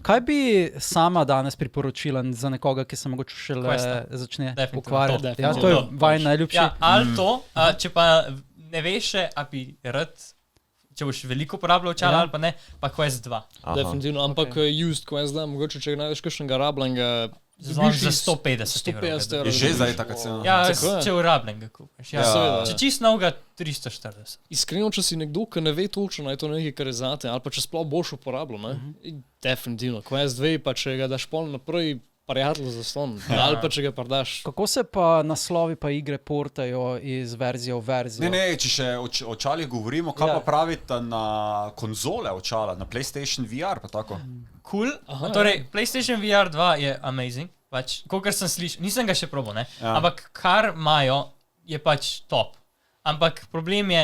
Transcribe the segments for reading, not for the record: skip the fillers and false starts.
Kaj bi sama danes priporočila za nekoga, ki se mogoče šele začne ukvarjati? Ja, to je vaj najljubši. Ja, ali to, če pa ne veš, a bi rad, če boš veliko uporabljal očala ali pa ne, pa Quest 2. Definitivno, ampak used Quest 2, mogoče če najdeš kakšnega rabljenega, za 150 €. Je že zdaj taka cena. Ja, če urabljen ga kupiš. Ja. Če čist novega 340. Iskreno, če si nekdo, ki ne ve točno, je to nekaj, kar je zate, ali pa če sploh boš uporabljal, ne? Definitivno. Quest 2, pa če ga daš pol naprej, prijatelj za ston, ali pa če ga pardaš. Kako se pa naslovi pa igre portajo iz verzije v verzijo? Ne, če še o očalih govorimo, kaj pa pravite na konzole očala, na PlayStation VR pa tako? Cool. Torej, PlayStation VR 2 je amazing, pač, kolikor sem slišal, nisem ga še probal, ne? Ampak kar imajo, je pač top. Ampak problem je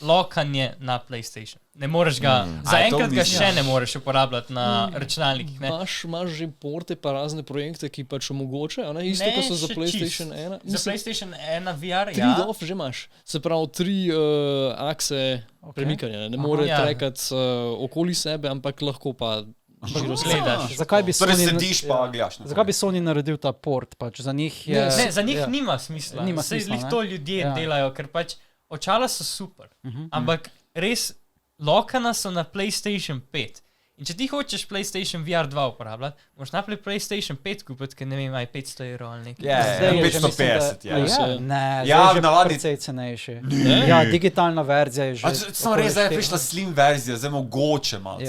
lokanje na PlayStation. Ne moreš ga, zaenkrat ga še ne moreš uporabljati na računalnikih, ne? Imaš že porte pa razne projekte, ki pač omogočajo, ne? Isto, ko so za PlayStation 1. Za PlayStation 1 VR, 3 DOF že imaš. Se pravi, 3 akse premikanja. Ne more trekati okoli sebe, ampak lahko pa gledaš. Zakaj bi Torej sediš pa gledaš. Zakaj bi Sony naredil ta port? Pač za njih je... Ne, za njih nima smisla. Saj to ljudje delajo, ker pač očala so super, ampak res lokana so na PlayStation 5. In če ti hočeš PlayStation VR 2 uporabljati, moraš naprej PlayStation 5 kupiti, ker ne vem, aj 500 € ali nekaj. Ja, 550, Ne, zdaj je že precej cenejši. Ja, digitalna verzija je že... Samo res, zdaj je prišla slim verzija, zdaj mogoče malo.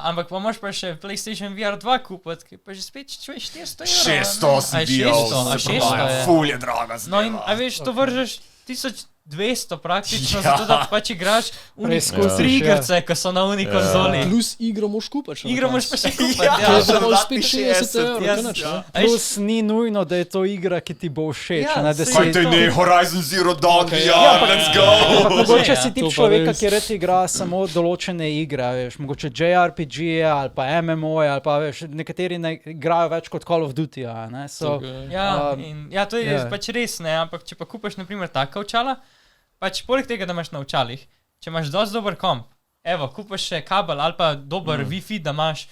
Ampak pa moraš pa še PlayStation VR 2 kupiti, ki pa že spet čuješ 400 €. 600 si bil, 600 je. Ful je draga zdaj. No in, a veš, to vržeš 1200 praktično, zato da pač igraš trigerce, ko so na uni konzoli. Plus igro moš kupati. Igro moš pa še kupati, To je pa spet 60 €. Plus ni nujno, da je to igra, ki ti bo všeč. Kaj te ne, Horizon Zero Dawn VR, let's go! Mogoče si tip človeka, ki rad igra samo določene igre, veš, mogoče JRPG ali pa MMO, ali pa veš, nekateri ne igrajo več kot Call of Duty, ne? Ja, to je pač res, ne, ampak če pa kupaš na primer taka očala, pač poleg tega, da imaš na očalih, če imaš dosti dober komp, evo, kupaš še kabel ali pa dober Wi-Fi, da imaš,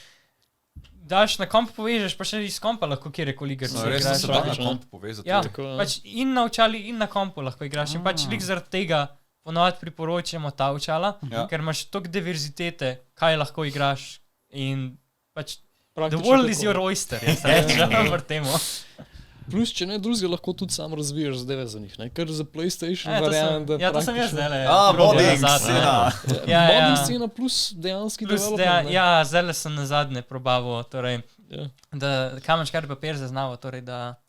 daš na komp povežeš, pa še iz kompa lahko kjerkoli igraš. No, res se da na komp povezati. Ja, pač in na očali in na kompu lahko igraš in pač lik zaradi tega ponovadi priporočamo ta očala, ker imaš toliko diverzitete, kaj lahko igraš in pač the world is your oyster, jaz rečem v temu. Plus, če ne drugega, lahko tudi sam razvijaš zadeve za njih, ne? Ker za PlayStation varianta... Ja, to sem jaz zdajle. Modding scena. Modding scena plus dejanski development. Ja, zdajle sem nazadnje probaval, torej, da kamen škar papir zaznavo, torej, da...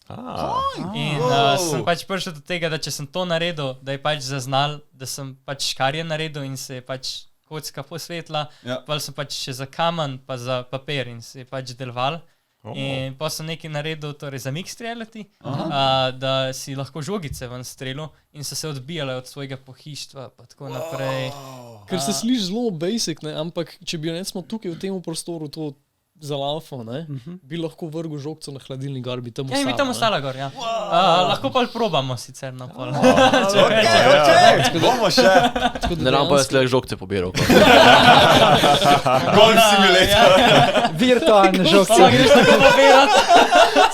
In sem pač prišel do tega, da če sem to naredil, da je pač zaznal, da sem pač škarje naredil in se je pač kocka posvetla, pa sem pač še za kamen, pa za papir in se je pač deloval. In pa sem nekaj naredil torej, za mix reality, da si lahko žogice ven strelil in so se odbijale od svojega pohištva pa tako naprej. Ker se sliši zelo basic, ne? Ampak če bi recimo tukaj v tem prostoru to za lalfo, ne? Bi lahko vrgel žogco na hladilni gor, bi tam ostala. Ja, bi tam ostala gor, ja. Lahko pa probamo sicer na pol. Bomo še. Ne nam pa jaz le žogce pobiral. Golf simulator. Virtualne žogce. Greš tako pobirati.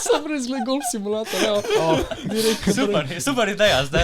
Sam res gled golf simulator, ja. Super ideja zdaj.